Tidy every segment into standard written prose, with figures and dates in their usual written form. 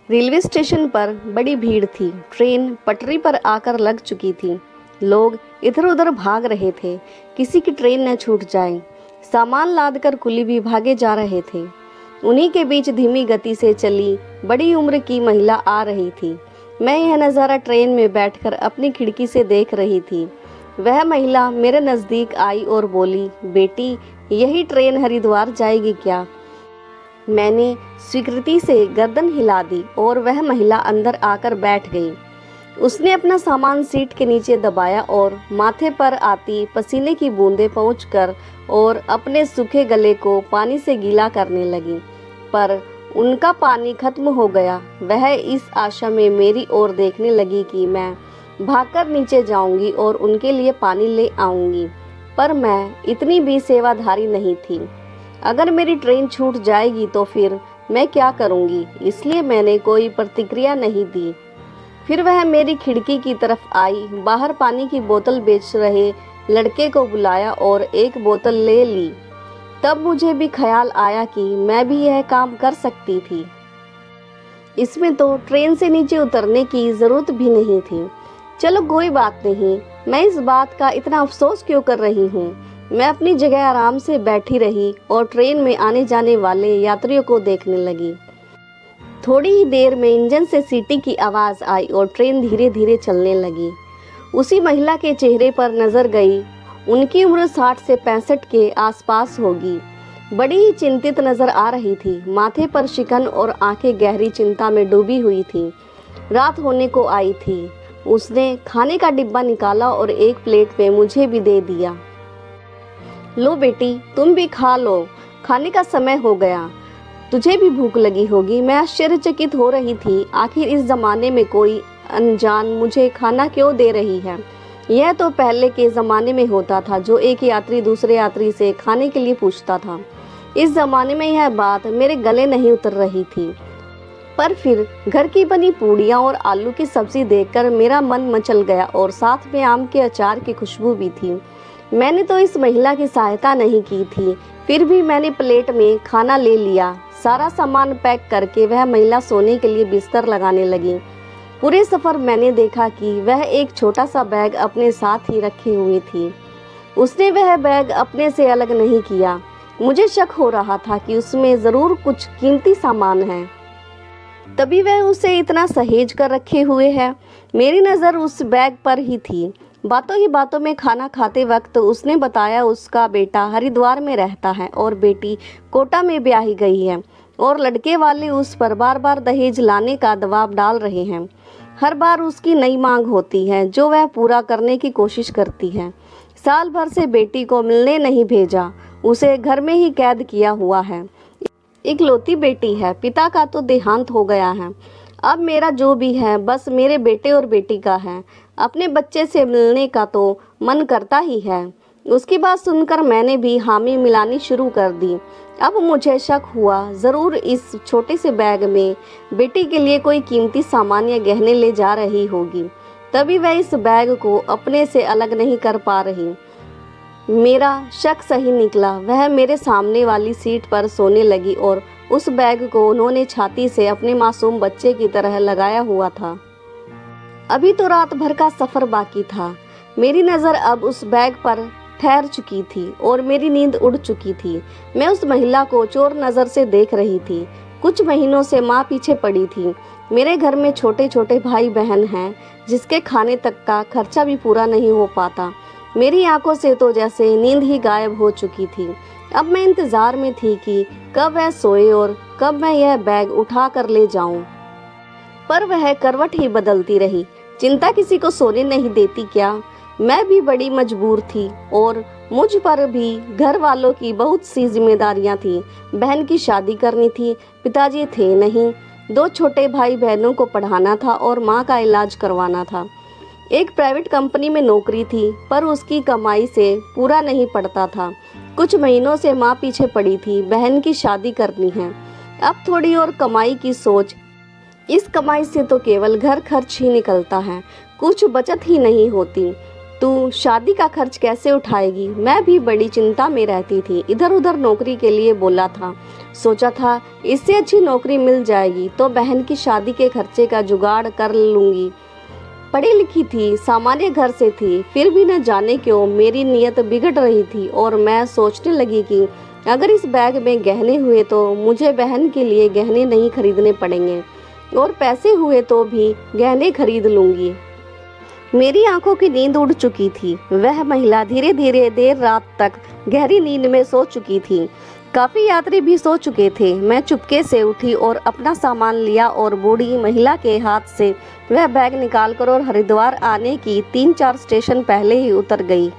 Railway station पर बड़ी भीड़ थी। ट्रेन पटरी पर आकर लग चुकी थी। लोग इधर उधर भाग रहे थे, किसी की ट्रेन न छूट जाए। सामान लादकर कुली भी भागे जा रहे थे। उन्हीं के बीच धीमी गति से चली बड़ी उम्र की महिला आ रही थी। मैं यह नज़ारा ट्रेन में बैठकर अपनी खिड़की से देख रही थी। वह महिला मेरे नज़दीक आई और बोली, बेटी, यही ट्रेन हरिद्वार जाएगी क्या? मैंने स्वीकृति से गर्दन हिला दी और वह महिला अंदर आकर बैठ गई। उसने अपना सामान सीट के नीचे दबाया और माथे पर आती पसीने की बूंदें पोंछकर और अपने सूखे गले को पानी से गीला करने लगी। पर उनका पानी खत्म हो गया। वह इस आशा में मेरी ओर देखने लगी कि मैं भागकर नीचे जाऊंगी और उनके लिए पानी ले आऊंगी। पर मैं इतनी भी सेवाधारी नहीं थी। अगर मेरी ट्रेन छूट जाएगी तो फिर मैं क्या करूंगी, इसलिए मैंने कोई प्रतिक्रिया नहीं दी। फिर वह मेरी खिड़की की तरफ आई, बाहर पानी की बोतल बेच रहे लड़के को बुलाया और एक बोतल ले ली। तब मुझे भी ख्याल आया कि मैं भी यह काम कर सकती थी। इसमें तो ट्रेन से नीचे उतरने की ज़रूरत भी नहीं थी। चलो कोई बात नहीं, मैं इस बात का इतना अफसोस क्यों कर रही हूँ। मैं अपनी जगह आराम से बैठी रही और ट्रेन में आने जाने वाले यात्रियों को देखने लगी। थोड़ी ही देर में इंजन से सीटी की आवाज़ आई और ट्रेन धीरे धीरे चलने लगी। उसी महिला के चेहरे पर नज़र गई। उनकी उम्र 60 से 65 के आसपास होगी। बड़ी ही चिंतित नज़र आ रही थी। माथे पर शिकन और आंखें गहरी चिंता में डूबी हुई थी। रात होने को आई थी। उसने खाने का डिब्बा निकाला और एक प्लेट में मुझे भी दे दिया। लो बेटी, तुम भी खा लो, खाने का समय हो गया। तुझे भी भूख लगी होगी। मैं आश्चर्यचकित हो रही थी। आखिर इस ज़माने में कोई अनजान मुझे खाना क्यों दे रही है? यह तो पहले के ज़माने में होता था, जो एक यात्री दूसरे यात्री से खाने के लिए पूछता था। इस ज़माने में यह बात मेरे गले नहीं उतर रही थी। पर फिर घर की बनी पूड़ियाँ और आलू की सब्ज़ी देखकर मेरा मन मचल गया और साथ में आम के अचार की खुशबू भी थी। मैंने तो इस महिला की सहायता नहीं की थी, फिर भी मैंने प्लेट में खाना ले लिया। सारा सामान पैक करके वह महिला सोने के लिए बिस्तर लगाने लगी। पूरे सफ़र मैंने देखा कि वह एक छोटा सा बैग अपने साथ ही रखे हुए थी। उसने वह बैग अपने से अलग नहीं किया। मुझे शक हो रहा था कि उसमें ज़रूर कुछ कीमती सामान है, तभी वह उसे इतना सहेज कर रखे हुए है। मेरी नज़र उस बैग पर ही थी। बातों ही बातों में खाना खाते वक्त उसने बताया उसका बेटा हरिद्वार में रहता है और बेटी कोटा में ब्याही गई है और लड़के वाले उस पर बार बार दहेज लाने का दबाव डाल रहे हैं। हर बार उसकी नई मांग होती है जो वह पूरा करने की कोशिश करती है। साल भर से बेटी को मिलने नहीं भेजा, उसे घर में ही कैद किया हुआ है। इकलौती बेटी है, पिता का तो देहांत हो गया है। अब मेरा जो भी है बस मेरे बेटे और बेटी का है। अपने बच्चे से मिलने का तो मन करता ही है। उसकी बात सुनकर मैंने भी हामी मिलानी शुरू कर दी। अब मुझे शक हुआ, ज़रूर इस छोटे से बैग में बेटी के लिए कोई कीमती सामान या गहने ले जा रही होगी, तभी वह इस बैग को अपने से अलग नहीं कर पा रही। मेरा शक सही निकला। वह मेरे सामने वाली सीट पर सोने लगी और उस बैग को उन्होंने छाती से अपने मासूम बच्चे की तरह लगाया हुआ था। अभी तो रात भर का सफ़र बाकी था। मेरी नज़र अब उस बैग पर ठहर चुकी थी और मेरी नींद उड़ चुकी थी। मैं उस महिला को चोर नज़र से देख रही थी। कुछ महीनों से माँ पीछे पड़ी थी। मेरे घर में छोटे छोटे भाई बहन हैं, जिसके खाने तक का खर्चा भी पूरा नहीं हो पाता। मेरी आंखों से तो जैसे नींद ही गायब हो चुकी थी। अब मैं इंतज़ार में थी कि कब वह सोए और कब मैं यह बैग उठा कर ले जाऊं। पर वह करवट ही बदलती रही। चिंता किसी को सोने नहीं देती क्या? मैं भी बड़ी मजबूर थी और मुझ पर भी घर वालों की बहुत सी जिम्मेदारियां थी। बहन की शादी करनी थी, पिताजी थे नहीं, 2 छोटे भाई बहनों को पढ़ाना था और माँ का इलाज करवाना था। एक प्राइवेट कंपनी में नौकरी थी, पर उसकी कमाई से पूरा नहीं पड़ता था। कुछ महीनों से माँ पीछे पड़ी थी, बहन की शादी करनी है। अब थोड़ी और कमाई की सोच। इस कमाई से तो केवल घर खर्च ही निकलता है, कुछ बचत ही नहीं होती। तू शादी का खर्च कैसे उठाएगी? मैं भी बड़ी चिंता में रहती थी। इधर उधर नौकरी के लिए बोला था, सोचा था इससे अच्छी नौकरी मिल जाएगी तो बहन की शादी के खर्चे का जुगाड़ कर लूँगी। पढ़ी लिखी थी, सामान्य घर से थी, फिर भी न जाने क्यों मेरी नीयत बिगड़ रही थी और मैं सोचने लगी कि अगर इस बैग में गहने हुए तो मुझे बहन के लिए गहने नहीं खरीदने पड़ेंगे और पैसे हुए तो भी गहने खरीद लूँगी। मेरी आंखों की नींद उड़ चुकी थी। वह महिला धीरे धीरे देर रात तक गहरी नींद में सो चुकी थी। काफी यात्री भी सो चुके थे। मैं चुपके से उठी और अपना सामान लिया और बूढ़ी महिला के हाथ से वह बैग निकालकर और हरिद्वार आने की 3-4 स्टेशन पहले ही उतर गई।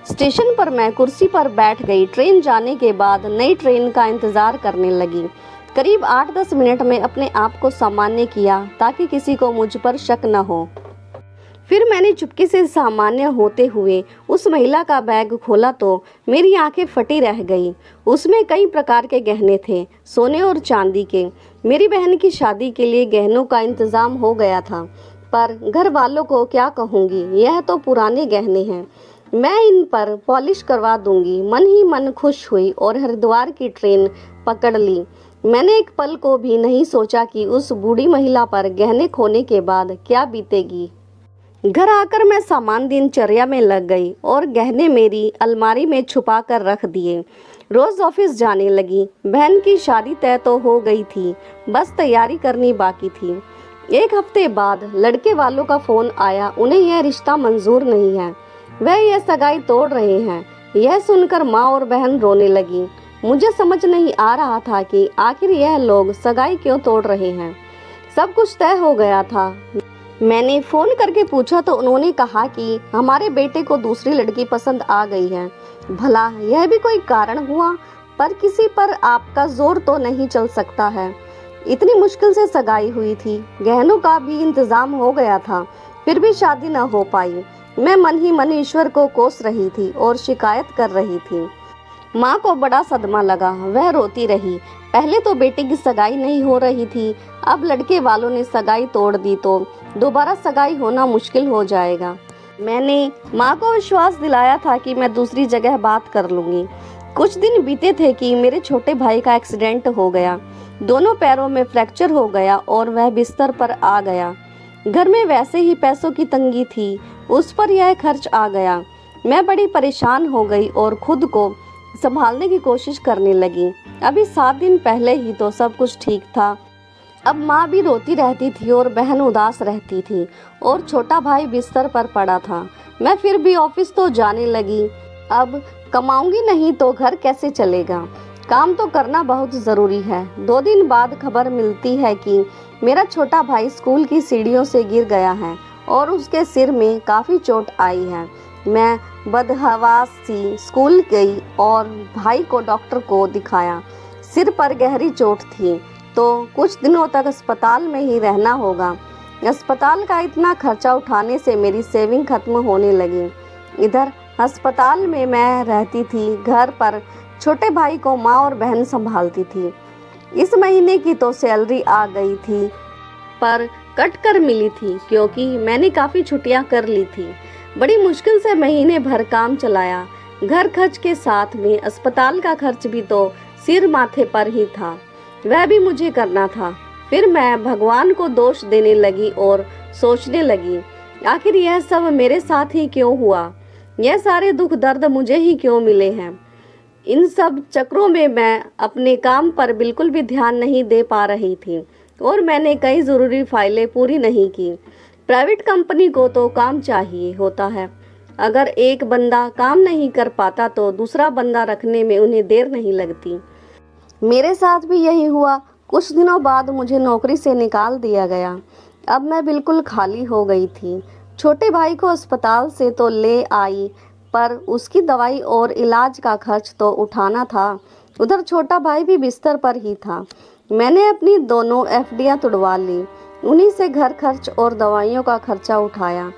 स्टेशन पर मैं कुर्सी पर बैठ गई। ट्रेन जाने के बाद नई ट्रेन का इंतजार करने लगी। करीब 8-10 मिनट में अपने आप को सामान्य किया ताकि किसी को मुझ पर शक न हो। फिर मैंने चुपके से सामान्य होते हुए उस महिला का बैग खोला तो मेरी आंखें फटी रह गई। उसमें कई प्रकार के गहने थे, सोने और चांदी के। मेरी बहन की शादी के लिए गहनों का इंतजाम हो गया था, पर घर वालों को क्या कहूँगी, यह तो पुराने गहने हैं, मैं इन पर पॉलिश करवा दूंगी। मन ही मन खुश हुई और हरिद्वार की ट्रेन पकड़ ली। मैंने एक पल को भी नहीं सोचा कि उस बूढ़ी महिला पर गहने खोने के बाद क्या बीतेगी। घर आकर मैं सामान दिनचर्या में लग गई और गहने मेरी अलमारी में छुपा कर रख दिए। रोज ऑफिस जाने लगी। बहन की शादी तय तो हो गई थी, बस तैयारी करनी बाकी थी। 1 हफ्ते बाद लड़के वालों का फोन आया। उन्हें यह रिश्ता मंजूर नहीं है, वह यह सगाई तोड़ रहे हैं। यह सुनकर माँ और बहन रोने लगी। मुझे समझ नहीं आ रहा था कि आखिर यह लोग सगाई क्यों तोड़ रहे हैं। सब कुछ तय हो गया था। मैंने फ़ोन करके पूछा तो उन्होंने कहा कि हमारे बेटे को दूसरी लड़की पसंद आ गई है। भला यह भी कोई कारण हुआ? पर किसी पर आपका जोर तो नहीं चल सकता है। इतनी मुश्किल से सगाई हुई थी, गहनों का भी इंतजाम हो गया था, फिर भी शादी न हो पाई। मैं मन ही मन ईश्वर को कोस रही थी और शिकायत कर रही थी। माँ को बड़ा सदमा लगा, वह रोती रही। पहले तो बेटे की सगाई नहीं हो रही थी, अब लड़के वालों ने सगाई तोड़ दी तो दोबारा सगाई होना मुश्किल हो जाएगा। मैंने माँ को विश्वास दिलाया था कि मैं दूसरी जगह बात कर लूँगी। कुछ दिन बीते थे कि मेरे छोटे भाई का एक्सीडेंट हो गया। दोनों पैरों में फ्रैक्चर हो गया और वह बिस्तर पर आ गया। घर में वैसे ही पैसों की तंगी थी, उस पर यह खर्च आ गया। मैं बड़ी परेशान हो गई और खुद को संभालने की कोशिश करने लगी। अभी 7 दिन पहले ही तो सब कुछ ठीक था। अब माँ भी रोती रहती थी और बहन उदास रहती थी और छोटा भाई बिस्तर पर पड़ा था। मैं फिर भी ऑफिस तो जाने लगी। अब कमाऊंगी नहीं तो घर कैसे चलेगा? काम तो करना बहुत ज़रूरी है। 2 दिन बाद खबर मिलती है कि मेरा छोटा भाई स्कूल की सीढ़ियों से गिर गया है और उसके सिर में काफ़ी चोट आई है। मैं बदहवास सी स्कूल गई और भाई को डॉक्टर को दिखाया। सिर पर गहरी चोट थी तो कुछ दिनों तक अस्पताल में ही रहना होगा। अस्पताल का इतना खर्चा उठाने से मेरी सेविंग खत्म होने लगी। इधर अस्पताल में मैं रहती थी, घर पर छोटे भाई को माँ और बहन संभालती थी। इस महीने की तो सैलरी आ गई थी, पर कट कर मिली थी क्योंकि मैंने काफ़ी छुट्टियां कर ली थी। बड़ी मुश्किल से महीने भर काम चलाया। घर खर्च के साथ में अस्पताल का खर्च भी तो सिर माथे पर ही था, वह भी मुझे करना था। फिर मैं भगवान को दोष देने लगी और सोचने लगी, आखिर यह सब मेरे साथ ही क्यों हुआ? यह सारे दुख दर्द मुझे ही क्यों मिले हैं? इन सब चक्रों में मैं अपने काम पर बिल्कुल भी ध्यान नहीं दे पा रही थी और मैंने कई ज़रूरी फाइलें पूरी नहीं की। प्राइवेट कंपनी को तो काम चाहिए होता है। अगर एक बंदा काम नहीं कर पाता तो दूसरा बंदा रखने में उन्हें देर नहीं लगती। मेरे साथ भी यही हुआ। कुछ दिनों बाद मुझे नौकरी से निकाल दिया गया। अब मैं बिल्कुल खाली हो गई थी। छोटे भाई को अस्पताल से तो ले आई, पर उसकी दवाई और इलाज का खर्च तो उठाना था। उधर छोटा भाई भी बिस्तर पर ही था। मैंने अपनी दोनों एफडियां तुड़वा ली। उन्हीं से घर खर्च और दवाइयों का खर्चा उठाया।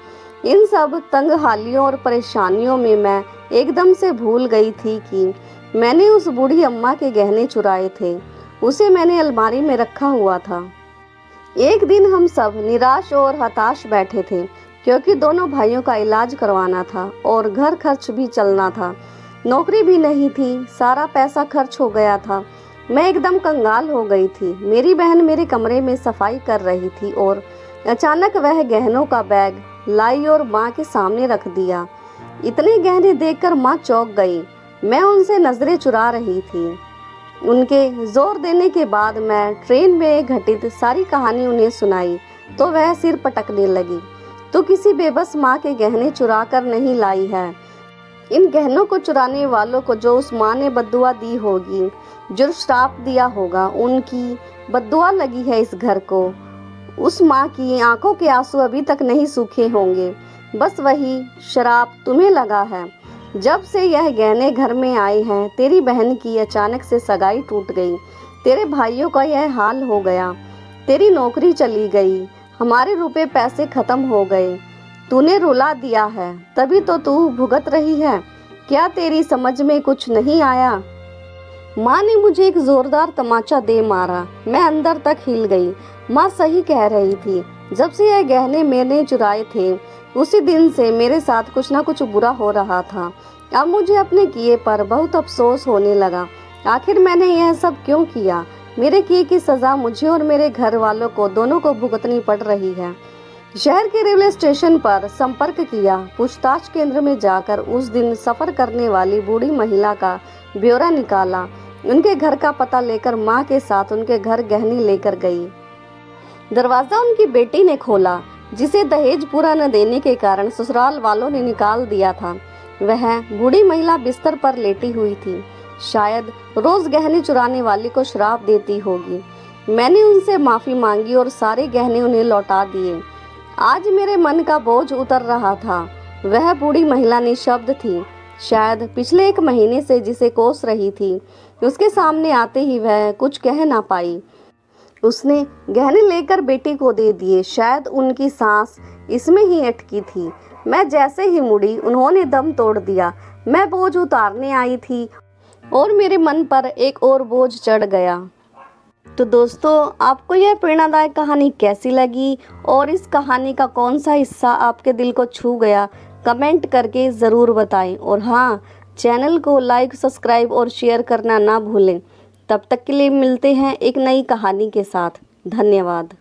इन सब तंगहालियों और परेशानियों में मैं एकदम से भूल गई थी कि मैंने उस बूढ़ी अम्मा के गहने चुराए थे। उसे मैंने अलमारी में रखा हुआ था। एक दिन हम सब निराश और हताश बैठे थे। क्योंकि दोनों भाइयों का इलाज करवाना था और घर खर्च भी चलना था। नौकरी भी नहीं थी, सारा पैसा खर्च हो गया था। मैं एकदम कंगाल हो गई थी। मेरी बहन मेरे कमरे में सफाई कर रही थी और अचानक वह गहनों का बैग लाई और माँ के सामने रख दिया। इतने गहने देखकर माँ चौंक गई। मैं उनसे नजरें चुरा रही थी। उनके जोर देने के बाद मैं ट्रेन में घटित सारी कहानी उन्हें सुनाई तो वह सिर पटकने लगी। तो किसी बेबस माँ के गहने चुरा कर नहीं लाई है। इन गहनों को चुराने वालों को जो उस माँ ने बद्दुआ दी होगी, जो श्राप दिया होगा, उनकी बद्दुआ लगी है इस घर को। उस माँ की आंखों के आंसू अभी तक नहीं सूखे होंगे। बस वही श्राप तुम्हें लगा है। जब से यह गहने घर में आए हैं, तेरी बहन की अचानक से सगाई टूट गई, तेरे भाइयों का यह हाल हो गया, तेरी नौकरी चली गई, हमारे रुपए पैसे खत्म हो गए, तूने रुला दिया है, तभी तो तू भुगत रही है। क्या तेरी समझ में कुछ नहीं आया? माँ ने मुझे एक जोरदार तमाचा दे मारा। मैं अंदर तक हिल गई। माँ सही कह रही थी। जब से यह गहने मैंने चुराए थे, उसी दिन से मेरे साथ कुछ ना कुछ बुरा हो रहा था। अब मुझे अपने किए पर बहुत अफसोस होने लगा। आखिर मैंने यह सब क्यों किया? मेरे किए की सजा मुझे और मेरे घर वालों को दोनों को भुगतनी पड़ रही है। शहर के रेलवे स्टेशन पर संपर्क किया। पूछताछ केंद्र में जाकर उस दिन सफर करने वाली बूढ़ी महिला का ब्यौरा निकाला। उनके घर का पता लेकर माँ के साथ उनके घर गहने लेकर गई। दरवाजा उनकी बेटी ने खोला, जिसे दहेज पूरा न देने के कारण ससुराल वालों ने निकाल दिया था। वह बूढ़ी महिला बिस्तर पर लेटी हुई थी। शायद रोज गहने चुराने वाली को श्राप देती होगी। मैंने उनसे माफी मांगी और सारे गहने उन्हें लौटा दिए। आज मेरे मन का बोझ उतर रहा था। वह बूढ़ी महिला निशब्द थी। शायद पिछले 1 महीने से जिसे कोस रही थी, उसके सामने आते ही वह कुछ कह ना पाई। उसने गहने लेकर बेटी को दे दिए। शायद उनकी सांस इसमें ही अटकी थी। मैं जैसे ही मुड़ी, उन्होंने दम तोड़ दिया। मैं बोझ उतारने आई थी और मेरे मन पर एक और बोझ चढ़ गया। तो दोस्तों, आपको यह प्रेरणादायक कहानी कैसी लगी और इस कहानी का कौन सा हिस्सा आपके दिल को छू गया, कमेंट करके ज़रूर बताएं। और हाँ, चैनल को लाइक, सब्सक्राइब और शेयर करना ना भूलें। तब तक के लिए मिलते हैं एक नई कहानी के साथ। धन्यवाद।